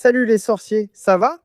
Salut les sorciers, ça va?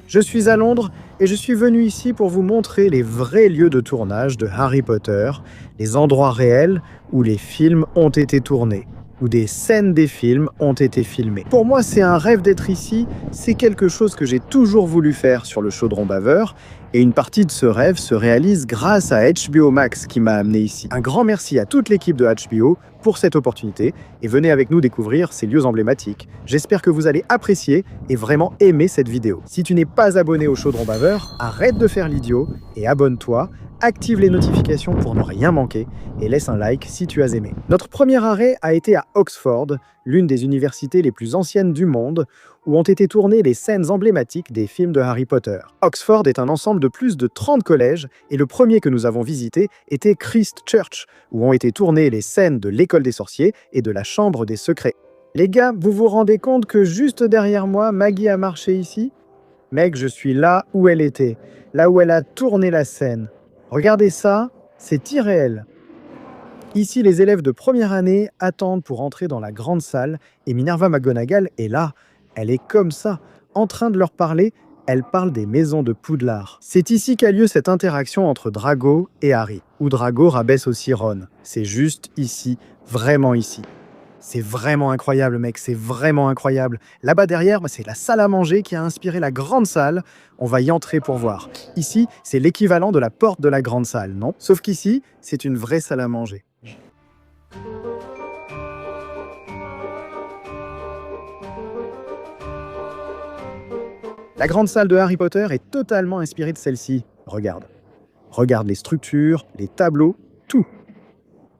Je suis à Londres et je suis venu ici pour vous montrer les vrais lieux de tournage de Harry Potter, les endroits réels où les films ont été tournés, où des scènes des films ont été filmées. Pour moi, c'est un rêve d'être ici, c'est quelque chose que j'ai toujours voulu faire sur le chaudron baveur, et une partie de ce rêve se réalise grâce à HBO Max qui m'a amené ici. Un grand merci à toute l'équipe de HBO pour cette opportunité, et venez avec nous découvrir ces lieux emblématiques. J'espère que vous allez apprécier et vraiment aimer cette vidéo. Si tu n'es pas abonné au chaudron baveur, arrête de faire l'idiot et abonne-toi. Active les notifications pour ne rien manquer et laisse un like si tu as aimé. Notre premier arrêt a été à Oxford, l'une des universités les plus anciennes du monde, où ont été tournées les scènes emblématiques des films de Harry Potter. Oxford est un ensemble de plus de 30 collèges et le premier que nous avons visité était Christ Church, où ont été tournées les scènes de l'école des sorciers et de la chambre des secrets. Les gars, vous vous rendez compte que juste derrière moi, Maggie a marché ici? Mec, je suis là où elle était, là où elle a tourné la scène. Regardez ça, c'est irréel. Ici, les élèves de première année attendent pour entrer dans la grande salle et Minerva McGonagall est là. Elle est comme ça, en train de leur parler. Elle parle des maisons de Poudlard. C'est ici qu'a lieu cette interaction entre Drago et Harry, où Drago rabaisse aussi Ron. C'est juste ici, vraiment ici. C'est vraiment incroyable, mec, c'est vraiment incroyable. Là-bas derrière, c'est la salle à manger qui a inspiré la grande salle. On va y entrer pour voir. Ici, c'est l'équivalent de la porte de la grande salle, non? Sauf qu'ici, c'est une vraie salle à manger. La grande salle de Harry Potter est totalement inspirée de celle-ci. Regarde. Regarde les structures, les tableaux, tout.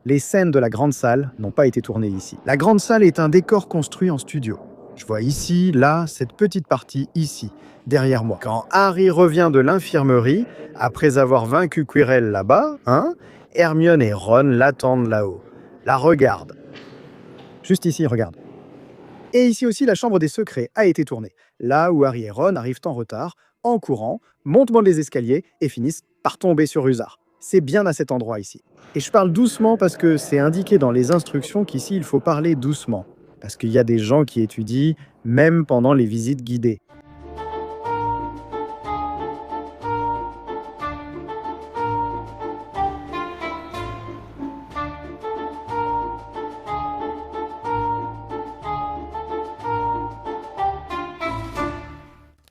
Les scènes de la grande salle n'ont pas été tournées ici. La grande salle est un décor construit en studio. Je vois ici, là, cette petite partie ici, derrière moi. Quand Harry revient de l'infirmerie, après avoir vaincu Quirrell là-bas, Hermione et Ron l'attendent là-haut. La regardent. Juste ici, regarde. Et ici aussi, la chambre des secrets a été tournée. Là où Harry et Ron arrivent en retard, en courant, montent les escaliers et finissent par tomber sur Usard. C'est bien à cet endroit ici. Et je parle doucement parce que c'est indiqué dans les instructions qu'ici, il faut parler doucement. Parce qu'il y a des gens qui étudient, même pendant les visites guidées.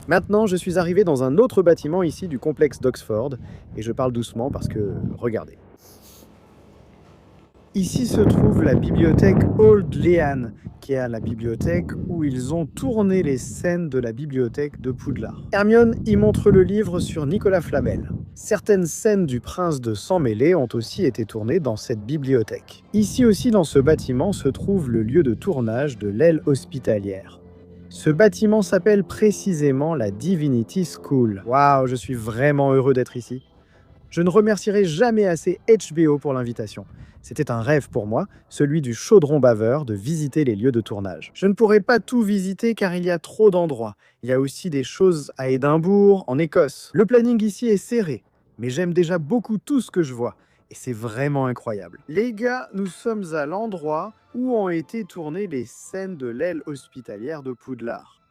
Maintenant, je suis arrivé dans un autre bâtiment ici du complexe d'Oxford, et je parle doucement parce que, regardez. Ici se trouve la bibliothèque Bodleian, qui est la bibliothèque où ils ont tourné les scènes de la bibliothèque de Poudlard. Hermione y montre le livre sur Nicolas Flamel. Certaines scènes du prince de Sang-Mêlé ont aussi été tournées dans cette bibliothèque. Ici aussi, dans ce bâtiment, se trouve le lieu de tournage de l'aile hospitalière. Ce bâtiment s'appelle précisément la Divinity School. Waouh, je suis vraiment heureux d'être ici. Je ne remercierai jamais assez HBO pour l'invitation. C'était un rêve pour moi, celui du chaudron baveur, de visiter les lieux de tournage. Je ne pourrai pas tout visiter car il y a trop d'endroits. Il y a aussi des choses à Édimbourg, en Écosse. Le planning ici est serré, mais j'aime déjà beaucoup tout ce que je vois. Et c'est vraiment incroyable. Les gars, nous sommes à l'endroit où ont été tournées les scènes de l'aile hospitalière de Poudlard.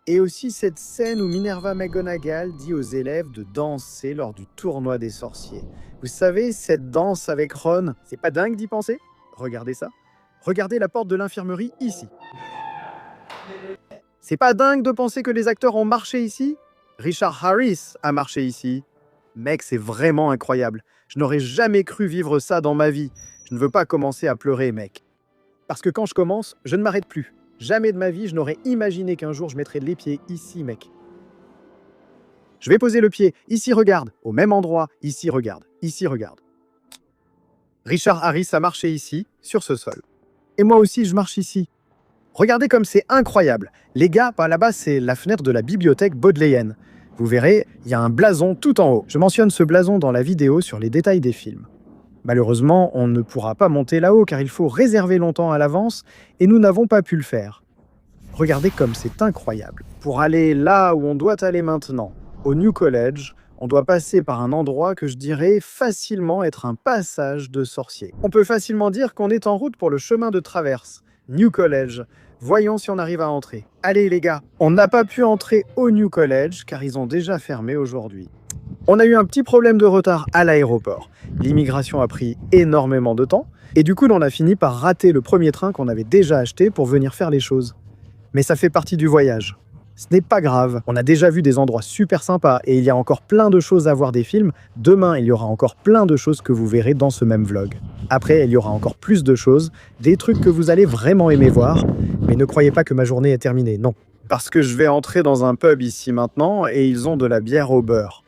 Et aussi cette scène où Minerva McGonagall dit aux élèves de danser lors du tournoi des sorciers. Vous savez, cette danse avec Ron, c'est pas dingue d'y penser? Regardez ça. Regardez la porte de l'infirmerie ici. C'est pas dingue de penser que les acteurs ont marché ici? Richard Harris a marché ici. Mec, c'est vraiment incroyable. Je n'aurais jamais cru vivre ça dans ma vie. Je ne veux pas commencer à pleurer, mec. Parce que quand je commence, je ne m'arrête plus. Jamais de ma vie, je n'aurais imaginé qu'un jour je mettrais les pieds ici, mec. Je vais poser le pied. Ici, regarde. Au même endroit. Ici, regarde. Ici, regarde. Richard Harris a marché ici, sur ce sol. Et moi aussi, je marche ici. Regardez comme c'est incroyable. Les gars, là-bas, c'est la fenêtre de la bibliothèque Bodleian. Vous verrez, il y a un blason tout en haut. Je mentionne ce blason dans la vidéo sur les détails des films. Malheureusement, on ne pourra pas monter là-haut car il faut réserver longtemps à l'avance et nous n'avons pas pu le faire. Regardez comme c'est incroyable. Pour aller là où on doit aller maintenant, au New College, On doit passer par un endroit que je dirais facilement être un passage de sorcier. On peut facilement dire qu'on est en route pour le chemin de traverse, New College. Voyons si on arrive à entrer. Allez les gars, on n'a pas pu entrer au New College car ils ont déjà fermé aujourd'hui. On a eu un petit problème de retard à l'aéroport. L'immigration a pris énormément de temps et du coup on a fini par rater le premier train qu'on avait déjà acheté pour venir faire les choses. Mais ça fait partie du voyage. Ce n'est pas grave, on a déjà vu des endroits super sympas et il y a encore plein de choses à voir des films. Demain, il y aura encore plein de choses que vous verrez dans ce même vlog. Après, il y aura encore plus de choses, des trucs que vous allez vraiment aimer voir. Mais ne croyez pas que ma journée est terminée, non. Parce que je vais entrer dans un pub ici maintenant et ils ont de la bière au beurre.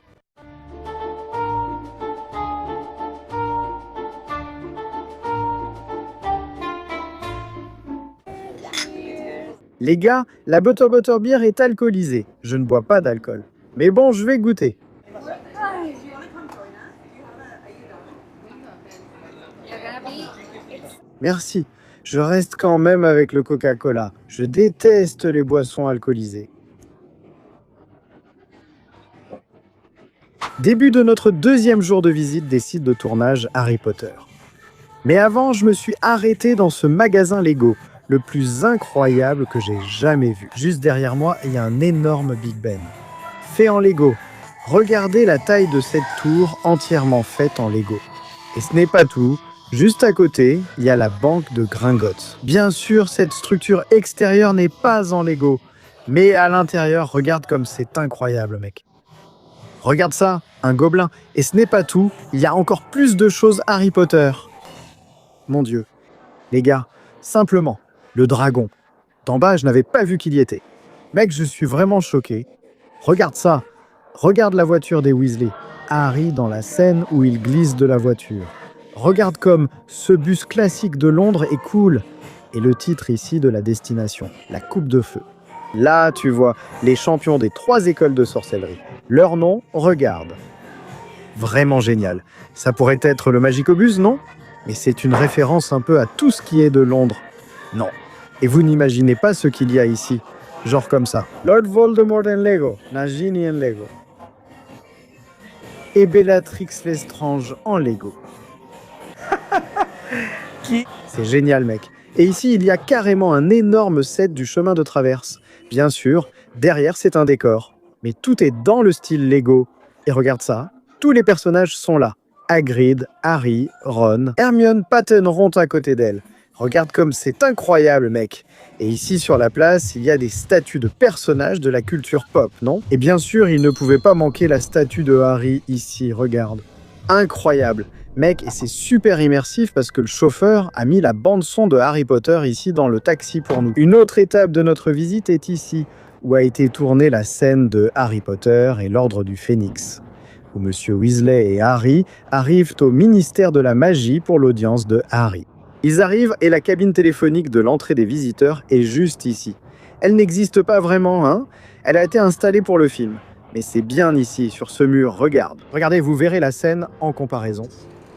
Les gars, la Butter Beer est alcoolisée. Je ne bois pas d'alcool. Mais bon, je vais goûter. Merci. Je reste quand même avec le Coca-Cola. Je déteste les boissons alcoolisées. Début de notre deuxième jour de visite des sites de tournage Harry Potter. Mais avant, je me suis arrêté dans ce magasin Lego, le plus incroyable que j'ai jamais vu. Juste derrière moi, il y a un énorme Big Ben, fait en Lego. Regardez la taille de cette tour entièrement faite en Lego. Et ce n'est pas tout. Juste à côté, il y a la banque de Gringotts. Bien sûr, cette structure extérieure n'est pas en Lego. Mais à l'intérieur, regarde comme c'est incroyable, mec. Regarde ça, un gobelin. Et ce n'est pas tout, il y a encore plus de choses Harry Potter. Mon Dieu. Les gars, simplement, le dragon. D'en bas, je n'avais pas vu qu'il y était. Mec, je suis vraiment choqué. Regarde ça. Regarde la voiture des Weasley. Harry dans la scène où il glisse de la voiture. Regarde comme ce bus classique de Londres est cool. Et le titre ici de la destination, la coupe de feu. Là, tu vois, les champions des 3 écoles de sorcellerie. Leur nom, regarde. Vraiment génial. Ça pourrait être le Magicobus, non? Mais c'est une référence un peu à tout ce qui est de Londres. Non. Et vous n'imaginez pas ce qu'il y a ici. Genre comme ça. Lord Voldemort en Lego. Nagini en Lego. Et Bellatrix Lestrange en Lego. C'est génial, mec. Et ici, il y a carrément un énorme set du chemin de traverse. Bien sûr, derrière, c'est un décor. Mais tout est dans le style Lego. Et regarde ça, tous les personnages sont là. Hagrid, Harry, Ron, Hermione patteront à côté d'elle. Regarde comme c'est incroyable, mec. Et ici, sur la place, il y a des statues de personnages de la culture pop, non? Et bien sûr, il ne pouvait pas manquer la statue de Harry ici, regarde. Incroyable. Mec, et c'est super immersif parce que le chauffeur a mis la bande-son de Harry Potter ici dans le taxi pour nous. Une autre étape de notre visite est ici, où a été tournée la scène de Harry Potter et l'Ordre du Phénix, où Monsieur Weasley et Harry arrivent au ministère de la magie pour l'audience de Harry. Ils arrivent et la cabine téléphonique de l'entrée des visiteurs est juste ici. Elle n'existe pas vraiment, hein? Elle a été installée pour le film. Mais c'est bien ici, sur ce mur, regarde. Regardez, vous verrez la scène en comparaison,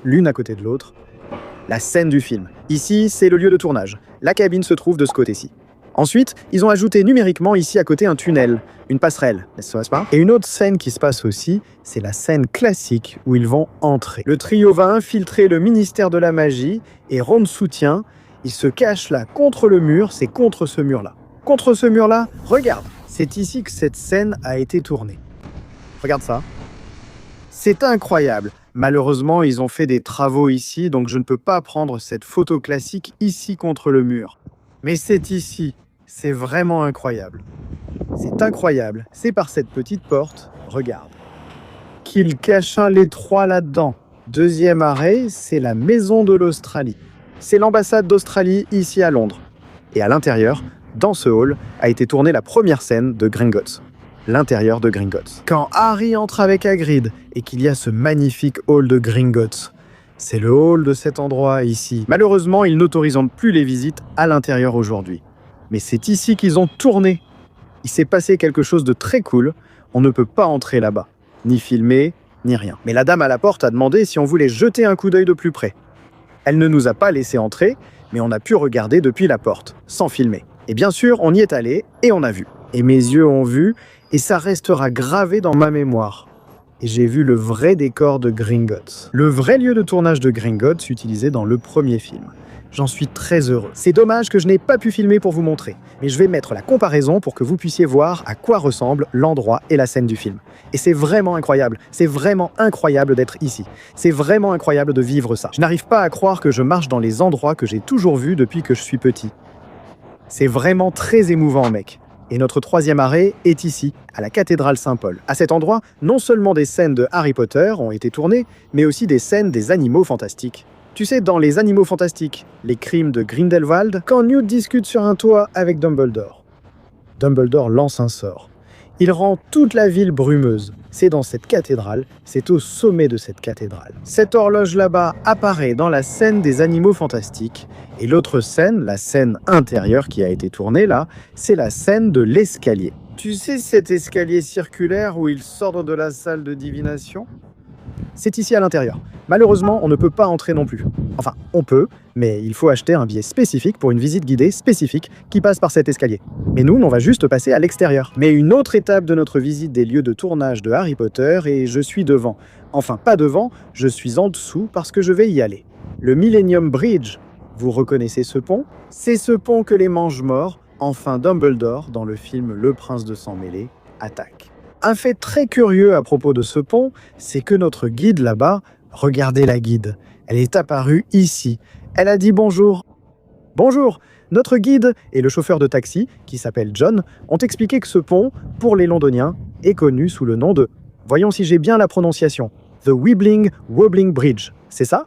l'une à côté de l'autre. La scène du film. Ici, c'est le lieu de tournage. La cabine se trouve de ce côté-ci. Ensuite, ils ont ajouté numériquement ici à côté un tunnel, une passerelle, n'est-ce pas? Et une autre scène qui se passe aussi, c'est la scène classique où ils vont entrer. Le trio va infiltrer le ministère de la magie et Ron soutient. Il se cache là contre le mur, c'est contre ce mur-là. Contre ce mur-là, regarde, c'est ici que cette scène a été tournée. Regarde ça. C'est incroyable. Malheureusement, ils ont fait des travaux ici, donc je ne peux pas prendre cette photo classique ici contre le mur. Mais c'est ici. C'est vraiment incroyable. C'est incroyable. C'est par cette petite porte, regarde, qu'il cache un l'étroit là-dedans. Deuxième arrêt, c'est la maison de l'Australie. C'est l'ambassade d'Australie ici à Londres. Et à l'intérieur, dans ce hall, a été tournée la première scène de Gringotts. L'intérieur de Gringotts. Quand Harry entre avec Hagrid et qu'il y a ce magnifique hall de Gringotts. C'est le hall de cet endroit ici. Malheureusement, ils n'autorisent plus les visites à l'intérieur aujourd'hui. Mais c'est ici qu'ils ont tourné. Il s'est passé quelque chose de très cool. On ne peut pas entrer là-bas. Ni filmer, ni rien. Mais la dame à la porte a demandé si on voulait jeter un coup d'œil de plus près. Elle ne nous a pas laissé entrer, mais on a pu regarder depuis la porte, sans filmer. Et bien sûr, on y est allé et on a vu. Et mes yeux ont vu, et ça restera gravé dans ma mémoire. et j'ai vu le vrai décor de Gringotts. Le vrai lieu de tournage de Gringotts utilisé dans le premier film. J'en suis très heureux. C'est dommage que je n'ai pas pu filmer pour vous montrer, mais je vais mettre la comparaison pour que vous puissiez voir à quoi ressemble l'endroit et la scène du film. Et c'est vraiment incroyable d'être ici. C'est vraiment incroyable de vivre ça. Je n'arrive pas à croire que je marche dans les endroits que j'ai toujours vus depuis que je suis petit. C'est vraiment très émouvant, mec. Et notre troisième arrêt est ici, à la cathédrale Saint-Paul. À cet endroit, non seulement des scènes de Harry Potter ont été tournées, mais aussi des scènes des animaux fantastiques. Tu sais, dans Les Animaux Fantastiques, les crimes de Grindelwald, quand Newt discute sur un toit avec Dumbledore. Dumbledore lance un sort. Il rend toute la ville brumeuse. C'est dans cette cathédrale, c'est au sommet de cette cathédrale. Cette horloge là-bas apparaît dans la scène des Animaux Fantastiques. Et l'autre scène, la scène intérieure qui a été tournée là, c'est la scène de l'escalier. Tu sais cet escalier circulaire où ils sortent de la salle de divination ? C'est ici à l'intérieur. Malheureusement, on ne peut pas entrer non plus. Enfin, on peut, mais il faut acheter un billet spécifique pour une visite guidée spécifique qui passe par cet escalier. Mais nous, on va juste passer à l'extérieur. Mais une autre étape de notre visite des lieux de tournage de Harry Potter et je suis devant. Enfin, pas devant, je suis en dessous parce que je vais y aller. Le Millennium Bridge. Vous reconnaissez ce pont ? C'est ce pont que les Mangemorts, enfin Dumbledore, dans le film Le Prince de Sang Mêlé, attaquent. Un fait très curieux à propos de ce pont, c'est que notre guide là-bas, regardez la guide, elle est apparue ici. Elle a dit bonjour. Bonjour. Notre guide et le chauffeur de taxi, qui s'appelle John, ont expliqué que ce pont, pour les Londoniens, est connu sous le nom de, voyons si j'ai bien la prononciation, The Wibbling Wobbling Bridge. C'est ça ?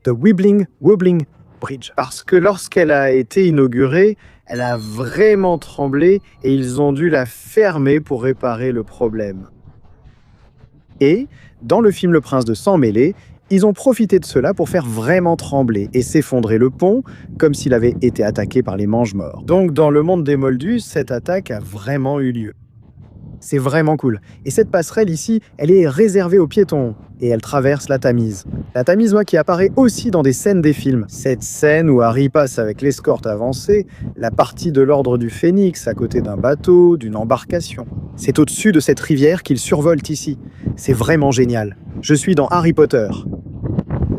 The Wibbling Wobbling Bridge. Parce que lorsqu'elle a été inaugurée, elle a vraiment tremblé et ils ont dû la fermer pour réparer le problème. Et, dans le film Le Prince de Sang Mêlé, ils ont profité de cela pour faire vraiment trembler et s'effondrer le pont comme s'il avait été attaqué par les Mangemorts. Donc dans le monde des Moldus, cette attaque a vraiment eu lieu. C'est vraiment cool. Et cette passerelle ici, elle est réservée aux piétons. Et elle traverse la Tamise. La Tamise, moi, qui apparaît aussi dans des scènes des films. Cette scène où Harry passe avec l'escorte avancée, la partie de l'Ordre du Phénix à côté d'un bateau, d'une embarcation. C'est au-dessus de cette rivière qu'il survolte ici. C'est vraiment génial. Je suis dans Harry Potter.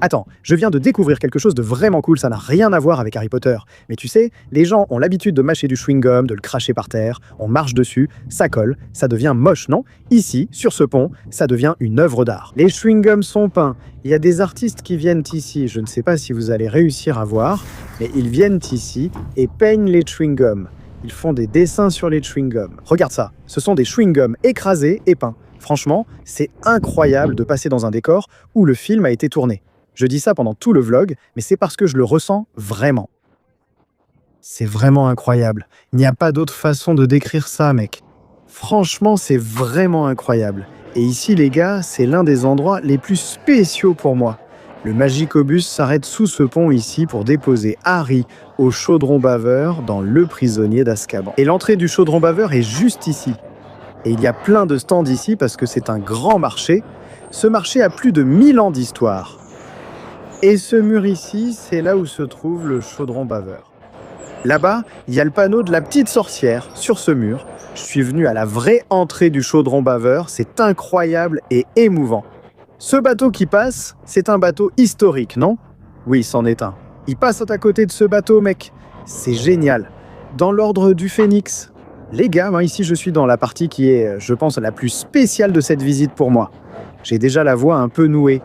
Attends, je viens de découvrir quelque chose de vraiment cool, ça n'a rien à voir avec Harry Potter. Mais tu sais, les gens ont l'habitude de mâcher du chewing-gum, de le cracher par terre, on marche dessus, ça colle, ça devient moche, non ? Ici, sur ce pont, ça devient une œuvre d'art. Les chewing-gums sont peints, il y a des artistes qui viennent ici, je ne sais pas si vous allez réussir à voir, mais ils viennent ici et peignent les chewing-gums. Ils font des dessins sur les chewing-gums. Regarde ça, ce sont des chewing-gums écrasés et peints. Franchement, c'est incroyable de passer dans un décor où le film a été tourné. Je dis ça pendant tout le vlog, mais c'est parce que je le ressens vraiment. C'est vraiment incroyable. Il n'y a pas d'autre façon de décrire ça, mec. Franchement, c'est vraiment incroyable. Et ici, les gars, c'est l'un des endroits les plus spéciaux pour moi. Le Magicobus s'arrête sous ce pont ici pour déposer Harry au chaudron baveur dans Le Prisonnier d'Azkaban. Et l'entrée du chaudron baveur est juste ici. Et il y a plein de stands ici parce que c'est un grand marché. Ce marché a plus de 1000 ans d'histoire. Et ce mur ici, c'est là où se trouve le chaudron baveur. Là-bas, il y a le panneau de la petite sorcière sur ce mur. Je suis venu à la vraie entrée du chaudron baveur, c'est incroyable et émouvant. Ce bateau qui passe, c'est un bateau historique, non ? Oui, c'en est un. Il passe à côté de ce bateau, mec. C'est génial. Dans l'ordre du Phénix. Les gars, moi ici je suis dans la partie qui est, je pense, la plus spéciale de cette visite pour moi. J'ai déjà la voix un peu nouée.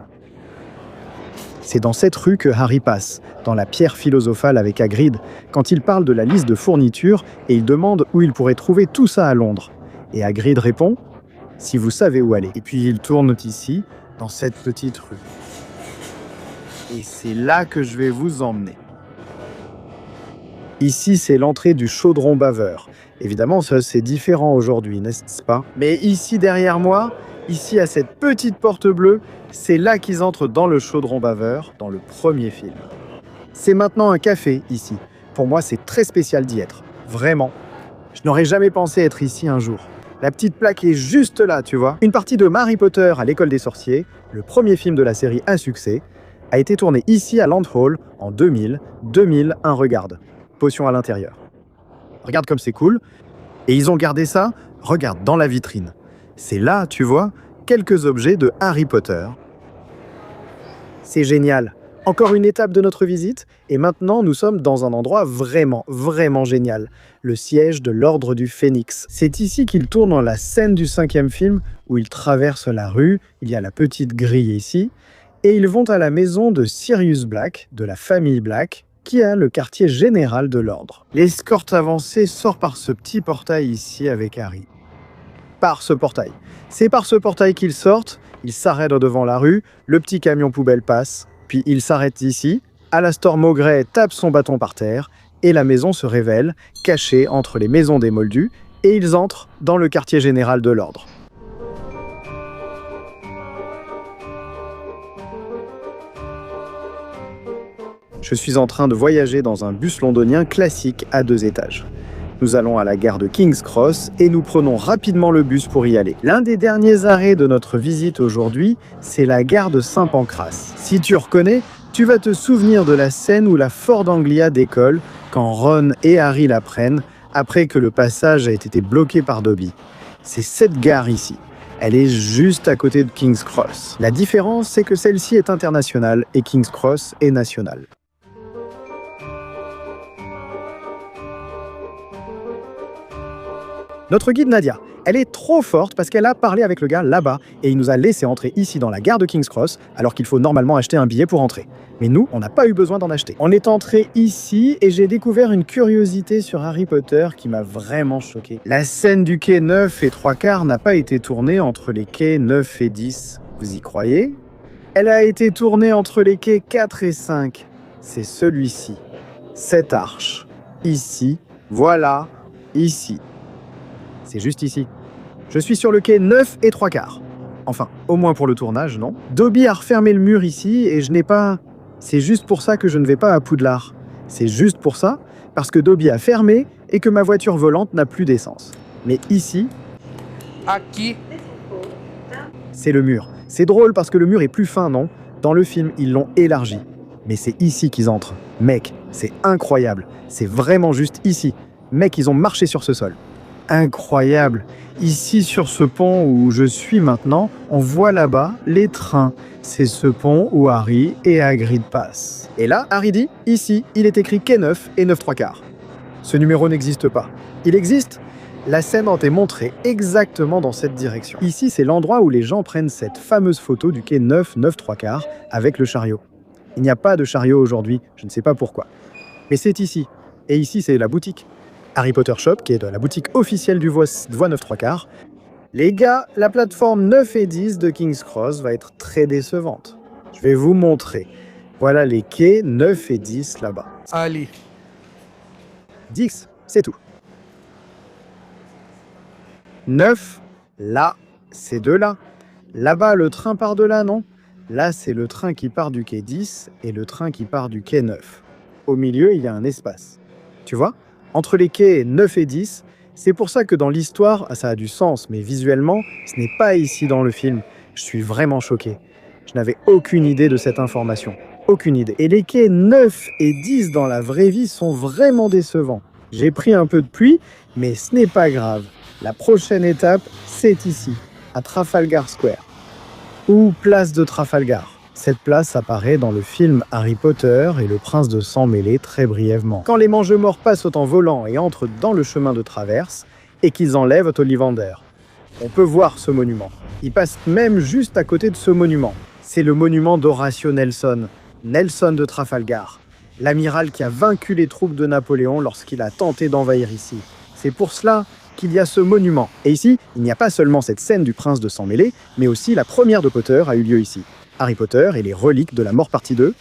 C'est dans cette rue que Harry passe, dans la pierre philosophale avec Hagrid, quand il parle de la liste de fournitures et il demande où il pourrait trouver tout ça à Londres. Et Hagrid répond « Si vous savez où aller ». Et puis il tourne ici, dans cette petite rue. Et c'est là que je vais vous emmener. Ici, c'est l'entrée du chaudron baveur. Évidemment, ça c'est différent aujourd'hui, n'est-ce pas ? Mais ici, derrière moi, ici à cette petite porte bleue, c'est là qu'ils entrent dans le chaudron baveur, dans le premier film. C'est maintenant un café, ici. Pour moi, c'est très spécial d'y être. Vraiment. Je n'aurais jamais pensé être ici un jour. La petite plaque est juste là, tu vois. Une partie de Harry Potter à l'école des sorciers, le premier film de la série à succès, a été tourné ici à Land Hall en 2000. 2001, regarde. Potion à l'intérieur. Regarde comme c'est cool. Et ils ont gardé ça, regarde, dans la vitrine. C'est là, tu vois, quelques objets de Harry Potter. C'est génial! Encore une étape de notre visite, et maintenant nous sommes dans un endroit vraiment, vraiment génial. Le siège de l'Ordre du Phénix. C'est ici qu'ils tournent la scène du 5e film, où ils traversent la rue, il y a la petite grille ici, et ils vont à la maison de Sirius Black, de la famille Black, qui a le quartier général de l'Ordre. L'escorte avancée sort par ce petit portail ici avec Harry. Par ce portail. C'est par ce portail qu'ils sortent, ils s'arrêtent devant la rue, le petit camion poubelle passe, puis ils s'arrêtent ici, Alastor Maugrey tape son bâton par terre, et la maison se révèle, cachée entre les maisons des Moldus, et ils entrent dans le quartier général de l'Ordre. Je suis en train de voyager dans un bus londonien classique à 2 étages. Nous allons à la gare de King's Cross et nous prenons rapidement le bus pour y aller. L'un des derniers arrêts de notre visite aujourd'hui, c'est la gare de Saint-Pancras. Si tu reconnais, tu vas te souvenir de la scène où la Ford Anglia décolle quand Ron et Harry la prennent après que le passage a été bloqué par Dobby. C'est cette gare ici. Elle est juste à côté de King's Cross. La différence, c'est que celle-ci est internationale et King's Cross est nationale. Notre guide Nadia, elle est trop forte parce qu'elle a parlé avec le gars là-bas et il nous a laissé entrer ici dans la gare de King's Cross alors qu'il faut normalement acheter un billet pour entrer. Mais nous, on n'a pas eu besoin d'en acheter. On est entré ici et j'ai découvert une curiosité sur Harry Potter qui m'a vraiment choqué. La scène du quai 9 et 3/4 n'a pas été tournée entre les quais 9 et 10. Vous y croyez? Elle a été tournée entre les quais 4 et 5. C'est celui-ci. Cette arche. Ici. Voilà. Ici. C'est juste ici. Je suis sur le quai 9 et 3/4. Enfin, au moins pour le tournage, non? Dobby a refermé le mur ici et je n'ai pas... C'est juste pour ça que je ne vais pas à Poudlard. C'est juste pour ça, parce que Dobby a fermé et que ma voiture volante n'a plus d'essence. Mais ici... Aqui. C'est le mur. C'est drôle parce que le mur est plus fin, non? Dans le film, ils l'ont élargi. Mais c'est ici qu'ils entrent. Mec, c'est incroyable. C'est vraiment juste ici. Mec, ils ont marché sur ce sol. Incroyable. Ici, sur ce pont où je suis maintenant, on voit là-bas les trains. C'est ce pont où Harry et Hagrid passent. Et là, Harry dit, ici, il est écrit quai 9 et 9 3/4. Ce numéro n'existe pas. Il existe? La scène en est montrée exactement dans cette direction. Ici, c'est l'endroit où les gens prennent cette fameuse photo du quai 9 9 3/4 avec le chariot. Il n'y a pas de chariot aujourd'hui, je ne sais pas pourquoi. Mais c'est ici. Et ici, c'est la boutique. Harry Potter Shop, qui est la boutique officielle du Voie 9 3/4. Les gars, la plateforme 9 et 10 de King's Cross va être très décevante. Je vais vous montrer. Voilà les quais 9 et 10 là-bas. Ali. 10, c'est tout. 9, là, c'est de là. Là-bas, le train part de là, non? Là, c'est le train qui part du quai 10 et le train qui part du quai 9. Au milieu, il y a un espace. Tu vois? Entre les quais 9 et 10, c'est pour ça que dans l'histoire, ça a du sens, mais visuellement, ce n'est pas ici dans le film. Je suis vraiment choqué. Je n'avais aucune idée de cette information. Aucune idée. Et les quais 9 et 10 dans la vraie vie sont vraiment décevants. J'ai pris un peu de pluie, mais ce n'est pas grave. La prochaine étape, c'est ici, à Trafalgar Square. Ou place de Trafalgar. Cette place apparaît dans le film Harry Potter et le prince de sang mêlé très brièvement. Quand les mange-morts passent en volant et entrent dans le chemin de traverse et qu'ils enlèvent Ollivander, on peut voir ce monument. Il passe même juste à côté de ce monument. C'est le monument d'Horatio Nelson, Nelson de Trafalgar, l'amiral qui a vaincu les troupes de Napoléon lorsqu'il a tenté d'envahir ici. C'est pour cela qu'il y a ce monument. Et ici, il n'y a pas seulement cette scène du prince de sang mêlé, mais aussi la première de Potter a eu lieu ici. Harry Potter et les reliques de la mort partie 2.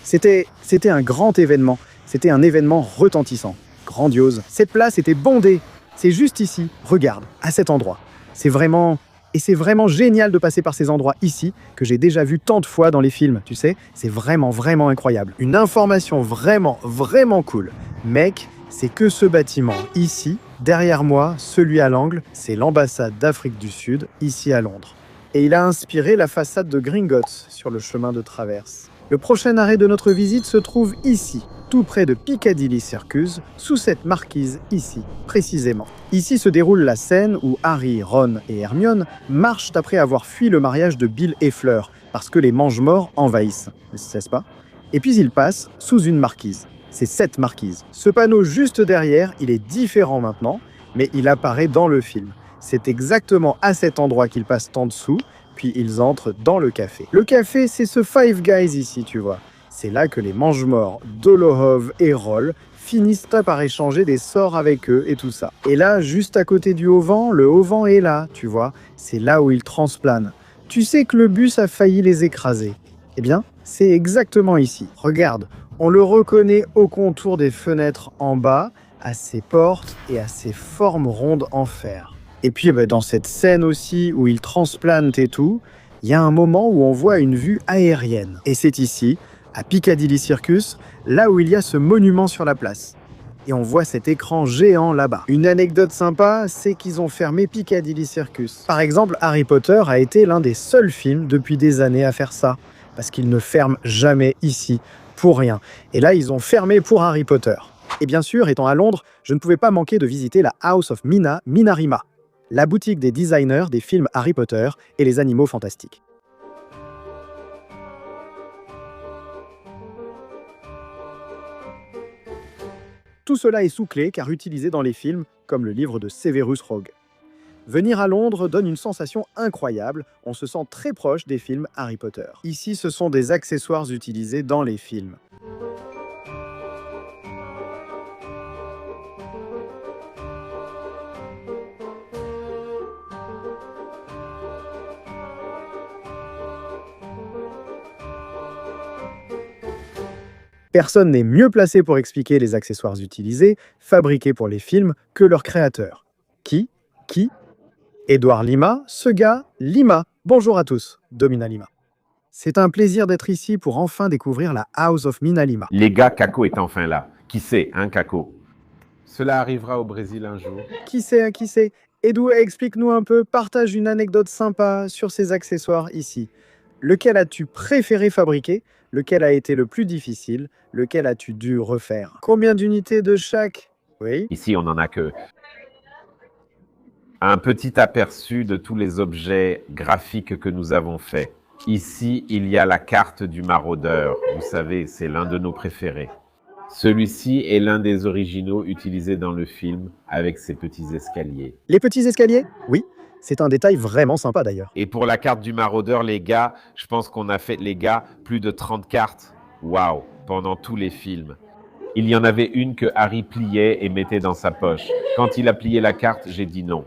C'était un grand événement. C'était un événement retentissant, grandiose. Cette place était bondée. C'est juste ici, regarde, à cet endroit. C'est vraiment génial de passer par ces endroits ici, que j'ai déjà vu tant de fois dans les films, tu sais. C'est vraiment, vraiment incroyable. Une information vraiment, vraiment cool. Mec, c'est que ce bâtiment, ici, derrière moi, celui à l'angle, c'est l'ambassade d'Afrique du Sud, ici à Londres. Et il a inspiré la façade de Gringotts sur le chemin de traverse. Le prochain arrêt de notre visite se trouve ici, tout près de Piccadilly Circus, sous cette marquise ici, précisément. Ici se déroule la scène où Harry, Ron et Hermione marchent après avoir fui le mariage de Bill et Fleur, parce que les mange-morts envahissent, n'est-ce pas? Et puis ils passent sous une marquise. C'est cette marquise. Ce panneau juste derrière, il est différent maintenant, mais il apparaît dans le film. C'est exactement à cet endroit qu'ils passent en dessous, puis ils entrent dans le café. Le café, c'est ce Five Guys ici, tu vois. C'est là que les mange-morts, Dolohov et Roll, finissent par échanger des sorts avec eux et tout ça. Et là, juste à côté du auvent, le auvent est là, tu vois. C'est là où ils transplanent. Tu sais que le bus a failli les écraser. Eh bien, c'est exactement ici. Regarde, on le reconnaît au contour des fenêtres en bas, à ses portes et à ses formes rondes en fer. Et puis dans cette scène aussi où ils transplantent et tout, il y a un moment où on voit une vue aérienne. Et c'est ici, à Piccadilly Circus, là où il y a ce monument sur la place. Et on voit cet écran géant là-bas. Une anecdote sympa, c'est qu'ils ont fermé Piccadilly Circus. Par exemple, Harry Potter a été l'un des seuls films depuis des années à faire ça, parce qu'ils ne ferment jamais ici, pour rien. Et là, ils ont fermé pour Harry Potter. Et bien sûr, étant à Londres, je ne pouvais pas manquer de visiter la House of Minarima, la boutique des designers des films Harry Potter et les animaux fantastiques. Tout cela est sous clé car utilisé dans les films, comme le livre de Severus Rogue. Venir à Londres donne une sensation incroyable, on se sent très proche des films Harry Potter. Ici, ce sont des accessoires utilisés dans les films. Personne n'est mieux placé pour expliquer les accessoires utilisés, fabriqués pour les films, que leur créateur. Qui? Édouard Lima, ce gars, Lima. Bonjour à tous, Domina Lima. C'est un plaisir d'être ici pour enfin découvrir la House of Minalima. Les gars, Kako est enfin là. Qui sait, hein, Kako? Cela arrivera au Brésil un jour. Qui sait? Edou, explique-nous un peu, partage une anecdote sympa sur ces accessoires ici. Lequel as-tu préféré fabriquer? Lequel a été le plus difficile? Lequel as-tu dû refaire? Combien d'unités de chaque? Oui. Ici, on n'en a que un petit aperçu de tous les objets graphiques que nous avons faits. Ici, il y a la carte du maraudeur. Vous savez, c'est l'un de nos préférés. Celui-ci est l'un des originaux utilisés dans le film avec ses petits escaliers. Les petits escaliers? Oui. C'est un détail vraiment sympa d'ailleurs. Et pour la carte du maraudeur, les gars, je pense qu'on a fait, les gars, plus de 30 cartes. Waouh, pendant tous les films. Il y en avait une que Harry pliait et mettait dans sa poche. Quand il a plié la carte, j'ai dit non.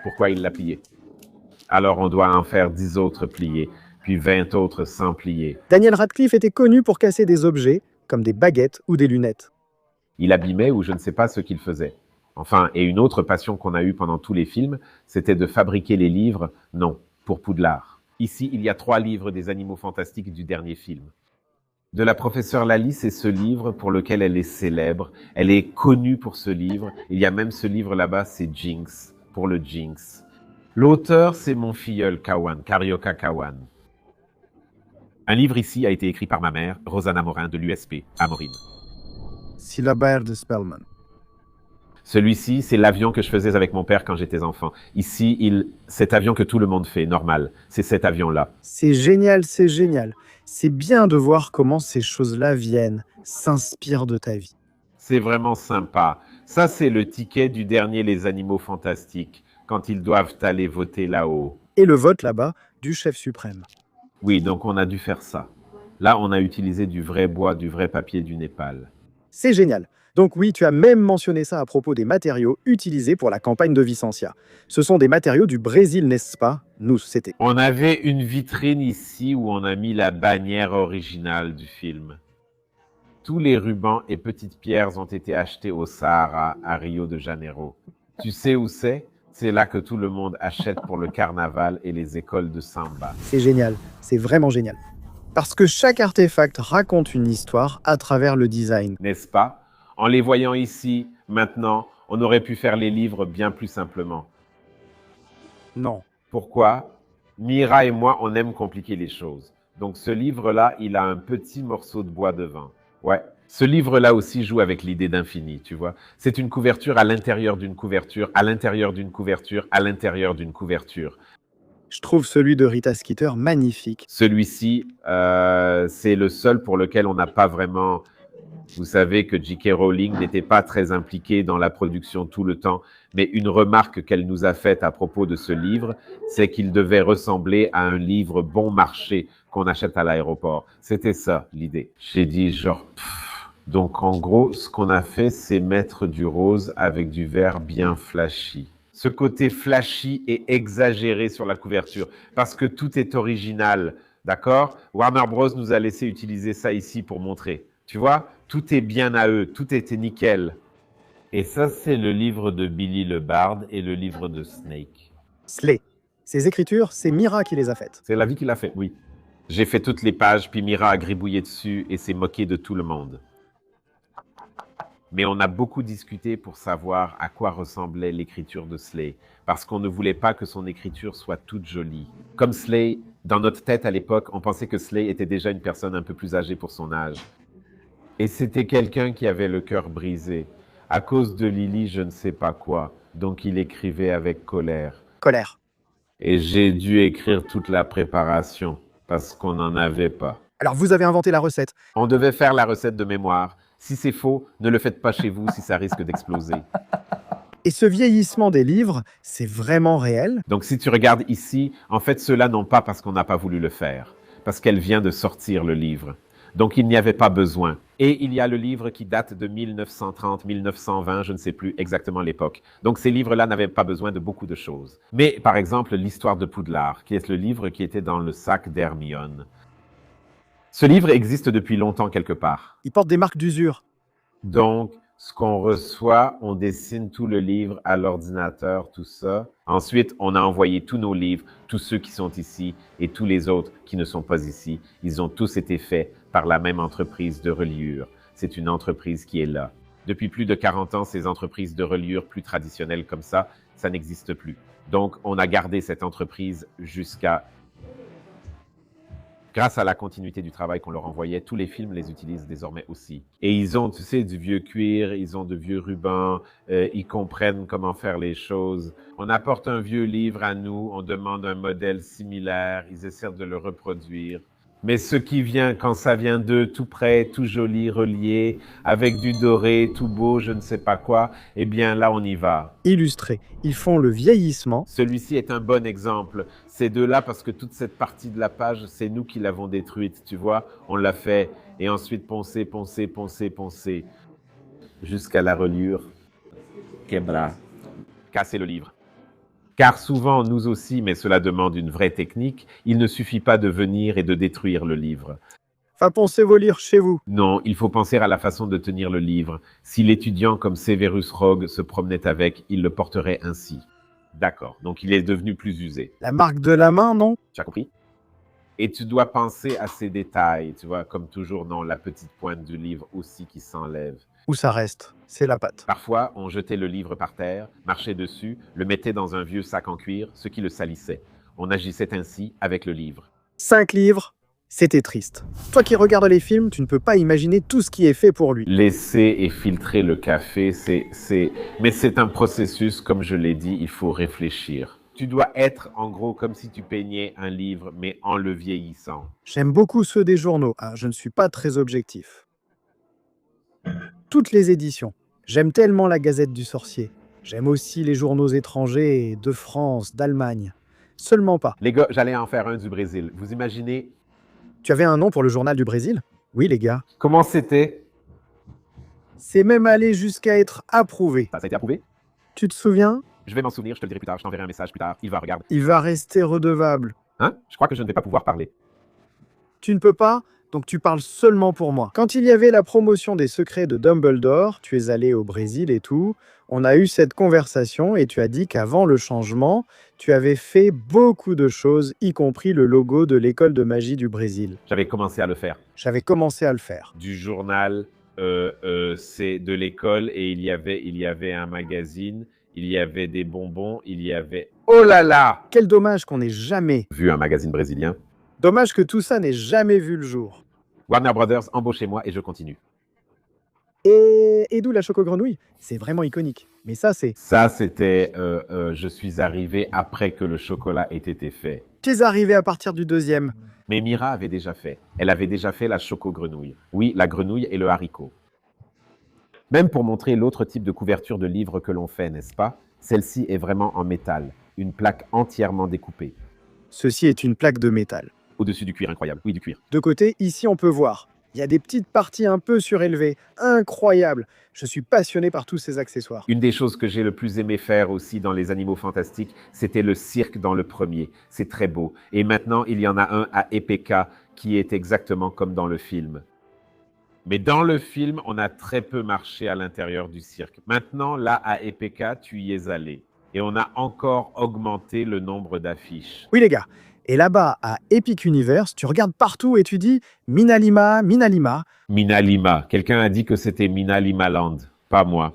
Pourquoi il l'a pliée? Alors on doit en faire 10 autres pliés, puis 20 autres sans plier. Daniel Radcliffe était connu pour casser des objets, comme des baguettes ou des lunettes. Il abîmait ou je ne sais pas ce qu'il faisait. Enfin, et une autre passion qu'on a eue pendant tous les films, c'était de fabriquer les livres, non, pour Poudlard. Ici, il y a 3 livres des animaux fantastiques du dernier film. De la professeure Lally, c'est ce livre pour lequel elle est célèbre. Elle est connue pour ce livre. Il y a même ce livre là-bas, c'est Jinx, pour le Jinx. L'auteur, c'est mon filleul Kawan, Carioca Kawan. Un livre ici a été écrit par ma mère, Rosanna Morin de l'USP, à Maureen. Syllabaire de Spellman. Celui-ci, c'est l'avion que je faisais avec mon père quand j'étais enfant. Ici, cet avion que tout le monde fait, normal. C'est cet avion-là. C'est génial, c'est génial. C'est bien de voir comment ces choses-là viennent, s'inspirent de ta vie. C'est vraiment sympa. Ça, c'est le ticket du dernier Les Animaux Fantastiques, quand ils doivent aller voter là-haut. Et le vote là-bas du chef suprême. Oui, donc on a dû faire ça. Là, on a utilisé du vrai bois, du vrai papier du Népal. C'est génial. Donc oui, tu as même mentionné ça à propos des matériaux utilisés pour la campagne de Vicentia. Ce sont des matériaux du Brésil, n'est-ce pas? Nous, c'était. On avait une vitrine ici où on a mis la bannière originale du film. Tous les rubans et petites pierres ont été achetés au Sahara, à Rio de Janeiro. Tu sais où c'est? C'est là que tout le monde achète pour le carnaval et les écoles de samba. C'est génial, c'est vraiment génial. Parce que chaque artefact raconte une histoire à travers le design. N'est-ce pas? En les voyant ici, maintenant, on aurait pu faire les livres bien plus simplement. Non. Pourquoi? Mira et moi, on aime compliquer les choses. Donc ce livre-là, il a un petit morceau de bois devant. Ouais, Ce livre-là aussi joue avec l'idée d'infini, tu vois. C'est une couverture à l'intérieur d'une couverture, à l'intérieur d'une couverture, à l'intérieur d'une couverture. Je trouve celui de Rita Skeeter magnifique. Celui-ci, c'est le seul pour lequel on n'a pas vraiment... Vous savez que J.K. Rowling n'était pas très impliquée dans la production tout le temps, mais une remarque qu'elle nous a faite à propos de ce livre, c'est qu'il devait ressembler à un livre bon marché qu'on achète à l'aéroport. C'était ça, l'idée. J'ai dit genre... Donc, en gros, ce qu'on a fait, c'est mettre du rose avec du vert bien flashy. Ce côté flashy est exagéré sur la couverture parce que tout est original, d'accord? Warner Bros. Nous a laissé utiliser ça ici pour montrer. Tu vois, tout est bien à eux, tout était nickel. Et ça, c'est le livre de Billy le Bard et le livre de Snake. Slay. Ces écritures, c'est Mira qui les a faites. C'est la vie qui l'a fait, oui. J'ai fait toutes les pages, puis Mira a gribouillé dessus et s'est moqué de tout le monde. Mais on a beaucoup discuté pour savoir à quoi ressemblait l'écriture de Slay, parce qu'on ne voulait pas que son écriture soit toute jolie. Comme Slay, dans notre tête à l'époque, on pensait que Slay était déjà une personne un peu plus âgée pour son âge. Et c'était quelqu'un qui avait le cœur brisé, à cause de Lily je ne sais pas quoi, donc il écrivait avec colère. Colère. Et j'ai dû écrire toute la préparation, parce qu'on n'en avait pas. Alors vous avez inventé la recette. On devait faire la recette de mémoire. Si c'est faux, ne le faites pas chez vous si ça risque d'exploser. Et ce vieillissement des livres, c'est vraiment réel? Donc si tu regardes ici, en fait, ceux-là n'ont pas parce qu'on n'a pas voulu le faire, parce qu'elle vient de sortir le livre. Donc il n'y avait pas besoin. Et il y a le livre qui date de 1930, 1920, je ne sais plus exactement l'époque. Donc ces livres-là n'avaient pas besoin de beaucoup de choses. Mais par exemple, l'histoire de Poudlard, qui est le livre qui était dans le sac d'Hermione. Ce livre existe depuis longtemps quelque part. Il porte des marques d'usure. Donc, ce qu'on reçoit, on dessine tout le livre à l'ordinateur, tout ça. Ensuite, on a envoyé tous nos livres, tous ceux qui sont ici et tous les autres qui ne sont pas ici. Ils ont tous été faits par la même entreprise de reliure. C'est une entreprise qui est là. Depuis plus de 40 ans, ces entreprises de reliure plus traditionnelles comme ça n'existe plus. Donc, on a gardé cette entreprise jusqu'à... Grâce à la continuité du travail qu'on leur envoyait, tous les films les utilisent désormais aussi. Et ils ont, tu sais, du vieux cuir, ils ont de vieux rubans, ils comprennent comment faire les choses. On apporte un vieux livre à nous, on demande un modèle similaire, ils essaient de le reproduire. Mais ce qui vient, quand ça vient d'eux, tout prêt, tout joli, relié, avec du doré, tout beau, je ne sais pas quoi, eh bien là, on y va. Illustrés. Ils font le vieillissement. Celui-ci est un bon exemple. Ces deux-là, parce que toute cette partie de la page, c'est nous qui l'avons détruite, tu vois. On l'a fait. Et ensuite, poncer, jusqu'à la reliure. Quebra. Casser le livre. Car souvent, nous aussi, mais cela demande une vraie technique, il ne suffit pas de venir et de détruire le livre. Enfin, pensez vos livres chez vous. Non, il faut penser à la façon de tenir le livre. Si l'étudiant comme Severus Rogue se promenait avec, il le porterait ainsi. D'accord, donc il est devenu plus usé. La marque de la main, non? Tu as compris? Et tu dois penser à ces détails, tu vois, comme toujours dans la petite pointe du livre aussi qui s'enlève. Où ça reste? C'est la pâte. Parfois, on jetait le livre par terre, marchait dessus, le mettait dans un vieux sac en cuir, ce qui le salissait. On agissait ainsi avec le livre. 5 livres, c'était triste. Toi qui regardes les films, tu ne peux pas imaginer tout ce qui est fait pour lui. Laisser et filtrer le café, mais c'est un processus, comme je l'ai dit, il faut réfléchir. Tu dois être, en gros, comme si tu peignais un livre, mais en le vieillissant. J'aime beaucoup ceux des journaux. Je ne suis pas très objectif. Toutes les éditions. J'aime tellement la Gazette du Sorcier. J'aime aussi les journaux étrangers de France, d'Allemagne. Seulement pas. Les gars, j'allais en faire un du Brésil. Vous imaginez? Tu avais un nom pour le journal du Brésil? Oui, les gars. Comment c'était? C'est même allé jusqu'à être approuvé. Ça a été approuvé? Tu te souviens? Je vais m'en souvenir, je te le dirai plus tard, je t'enverrai un message plus tard. Regarde. Il va rester redevable. Hein? Je crois que je ne vais pas pouvoir parler. Tu ne peux pas? Donc tu parles seulement pour moi. Quand il y avait la promotion des secrets de Dumbledore, tu es allé au Brésil et tout, on a eu cette conversation et tu as dit qu'avant le changement, tu avais fait beaucoup de choses, y compris le logo de l'école de magie du Brésil. J'avais commencé à le faire. J'avais commencé à le faire. Du journal, c'est de l'école et il y avait un magazine, il y avait des bonbons, il y avait... Oh là là! Quel dommage qu'on n'ait jamais vu un magazine brésilien. Dommage que tout ça n'ait jamais vu le jour. Warner Brothers, embauchez-moi et je continue. Et d'où la choco-grenouille? C'est vraiment iconique. Mais ça, c'est... Ça, c'était je suis arrivé après que le chocolat ait été fait. Tu es arrivé à partir du deuxième. Mais Mira avait déjà fait. Elle avait déjà fait la choco-grenouille. Oui, la grenouille et le haricot. Même pour montrer l'autre type de couverture de livre que l'on fait, n'est-ce pas? Celle-ci est vraiment en métal, une plaque entièrement découpée. Ceci est une plaque de métal. Au-dessus du cuir, incroyable. Oui, du cuir. De côté, ici, on peut voir. Il y a des petites parties un peu surélevées. Incroyable. Je suis passionné par tous ces accessoires. Une des choses que j'ai le plus aimé faire aussi dans les Animaux Fantastiques, c'était le cirque dans le premier. C'est très beau. Et maintenant, il y en a un à Epeka qui est exactement comme dans le film. Mais dans le film, on a très peu marché à l'intérieur du cirque. Maintenant, là, à Epeka, tu y es allé. Et on a encore augmenté le nombre d'affiches. Oui, les gars. Et là-bas, à Epic Universe, tu regardes partout et tu dis Minalima, Minalima. Minalima. Quelqu'un a dit que c'était Minalima Land. Pas moi.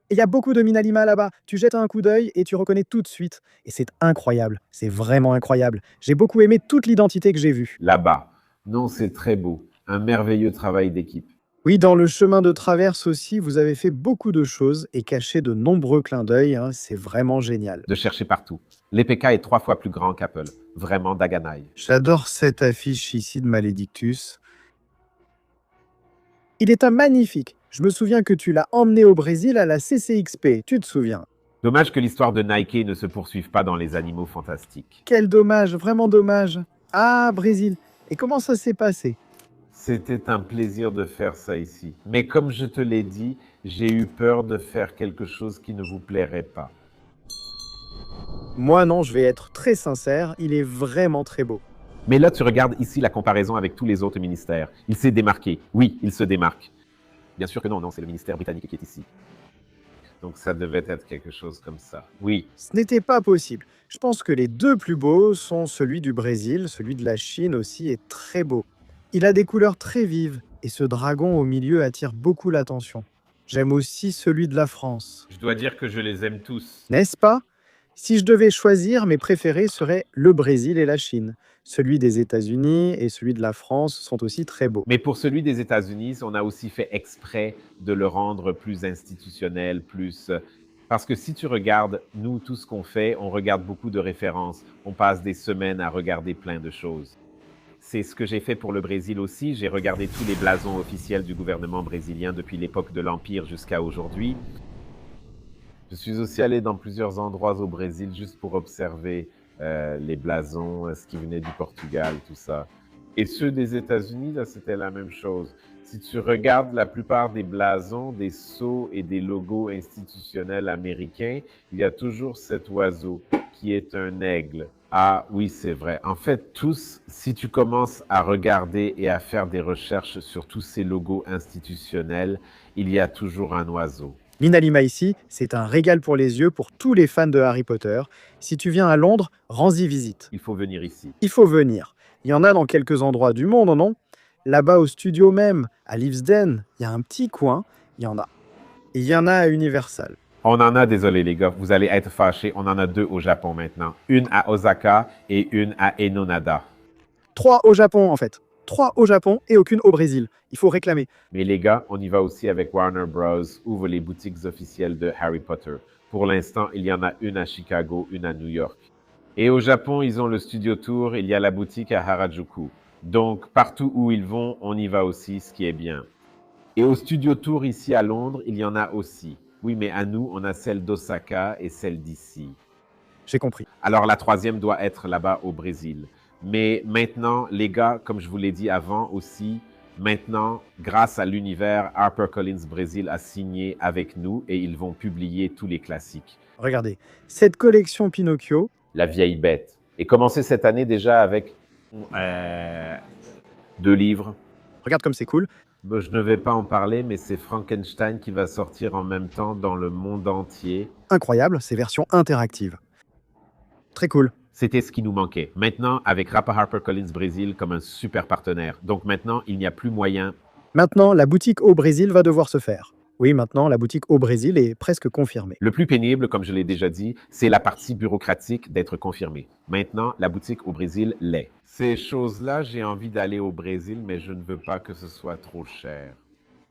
Et il y a beaucoup de Minalima là-bas. Tu jettes un coup d'œil et tu reconnais tout de suite. Et c'est incroyable. C'est vraiment incroyable. J'ai beaucoup aimé toute l'identité que j'ai vue. Là-bas. Non, c'est très beau. Un merveilleux travail d'équipe. Oui, dans le chemin de traverse aussi, vous avez fait beaucoup de choses et caché de nombreux clins d'œil. C'est vraiment génial. De chercher partout. L'EPK est 3 fois plus grand qu'Apple. Vraiment d'Aganaï. J'adore cette affiche ici de Maledictus. Il est un magnifique. Je me souviens que tu l'as emmené au Brésil à la CCXP. Tu te souviens? Dommage que l'histoire de Nike ne se poursuive pas dans les Animaux Fantastiques. Quel dommage, vraiment dommage. Ah, Brésil. Et comment ça s'est passé? C'était un plaisir de faire ça ici. Mais comme je te l'ai dit, j'ai eu peur de faire quelque chose qui ne vous plairait pas. Moi non, je vais être très sincère, il est vraiment très beau. Mais là, tu regardes ici la comparaison avec tous les autres ministères. Il s'est démarqué. Oui, il se démarque. Bien sûr que non, non, c'est le ministère britannique qui est ici. Donc ça devait être quelque chose comme ça. Oui. Ce n'était pas possible. Je pense que les deux plus beaux sont celui du Brésil, celui de la Chine aussi est très beau. Il a des couleurs très vives et ce dragon au milieu attire beaucoup l'attention. J'aime aussi celui de la France. Je dois dire que je les aime tous. N'est-ce pas? Si je devais choisir, mes préférés seraient le Brésil et la Chine. Celui des États-Unis et celui de la France sont aussi très beaux. Mais pour celui des États-Unis, on a aussi fait exprès de le rendre plus institutionnel, plus... Parce que si tu regardes, nous, tout ce qu'on fait, on regarde beaucoup de références. On passe des semaines à regarder plein de choses. C'est ce que j'ai fait pour le Brésil aussi. J'ai regardé tous les blasons officiels du gouvernement brésilien depuis l'époque de l'Empire jusqu'à aujourd'hui. Je suis aussi allé dans plusieurs endroits au Brésil juste pour observer les blasons, ce qui venait du Portugal, tout ça. Et ceux des États-Unis, là, c'était la même chose. Si tu regardes la plupart des blasons, des sceaux et des logos institutionnels américains, il y a toujours cet oiseau qui est un aigle. Ah oui, c'est vrai. En fait, tous, si tu commences à regarder et à faire des recherches sur tous ces logos institutionnels, il y a toujours un oiseau. Minalima ici, c'est un régal pour les yeux pour tous les fans de Harry Potter. Si tu viens à Londres, rends-y visite. Il faut venir ici. Il faut venir. Il y en a dans quelques endroits du monde, non? Là-bas au studio même, à Leavesden, il y a un petit coin, il y en a. Et il y en a à Universal. On en a, désolé les gars, vous allez être fâchés, on en a 2 au Japon maintenant. Une à Osaka et une à Enonada. 3 au Japon en fait. 3 au Japon et aucune au Brésil. Il faut réclamer. Mais les gars, on y va aussi avec Warner Bros. Ouvre les boutiques officielles de Harry Potter. Pour l'instant, il y en a une à Chicago, une à New York. Et au Japon, ils ont le Studio Tour, il y a la boutique à Harajuku. Donc, partout où ils vont, on y va aussi, ce qui est bien. Et au Studio Tour, ici à Londres, il y en a aussi. Oui, mais à nous, on a celle d'Osaka et celle d'ici. J'ai compris. Alors, la 3e doit être là-bas au Brésil. Mais maintenant, les gars, comme je vous l'ai dit avant aussi, maintenant, grâce à l'univers, HarperCollins Brésil a signé avec nous et ils vont publier tous les classiques. Regardez, cette collection Pinocchio, La vieille bête. Et commencé cette année déjà avec 2 livres. regarde comme c'est cool. Je ne vais pas en parler, mais c'est Frankenstein qui va sortir en même temps dans le monde entier. Incroyable, ces versions interactives. Très cool. C'était ce qui nous manquait. Maintenant, avec HarperCollins Brésil comme un super partenaire. Donc maintenant, il n'y a plus moyen. Maintenant, la boutique au Brésil va devoir se faire. Oui, maintenant, la boutique au Brésil est presque confirmée. Le plus pénible, comme je l'ai déjà dit, c'est la partie bureaucratique d'être confirmée. Maintenant, la boutique au Brésil l'est. Ces choses-là, j'ai envie d'aller au Brésil, mais je ne veux pas que ce soit trop cher.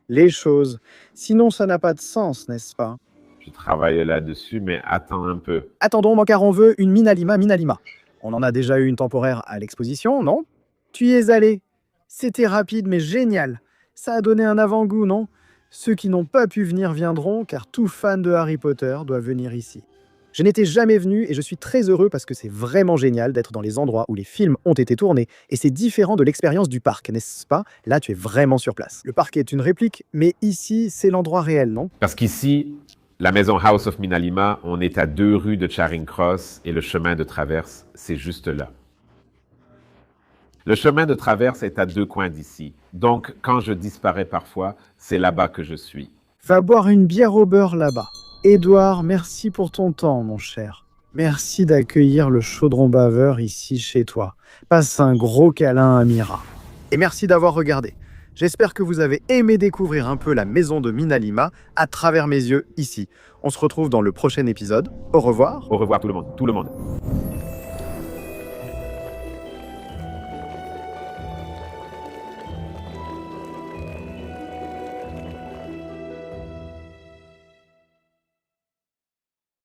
les choses. Sinon, ça n'a pas de sens, n'est-ce pas? Je travaille là-dessus, mais attends un peu. Attendons, mon car on veut une Minalima Minalima. On en a déjà eu une temporaire à l'exposition, non? Tu y es allé. C'était rapide mais génial. Ça a donné un avant-goût, non? Ceux qui n'ont pas pu venir viendront, car tout fan de Harry Potter doit venir ici. Je n'étais jamais venu et je suis très heureux parce que c'est vraiment génial d'être dans les endroits où les films ont été tournés et c'est différent de l'expérience du parc, n'est-ce pas? Là, tu es vraiment sur place. Le parc est une réplique, mais ici, c'est l'endroit réel, non? Parce qu'ici, la maison House of Minalima, on est à 2 rues de Charing Cross et le chemin de traverse, c'est juste là. Le chemin de traverse est à 2 coins d'ici. Donc, quand je disparais parfois, c'est là-bas que je suis. Va boire une bière au beurre là-bas. Édouard, merci pour ton temps, mon cher. Merci d'accueillir le chaudron baveur ici chez toi. Passe un gros câlin à Mira. Et merci d'avoir regardé. J'espère que vous avez aimé découvrir un peu la maison de Minalima à travers mes yeux ici. On se retrouve dans le prochain épisode. Au revoir. Au revoir tout le monde, tout le monde.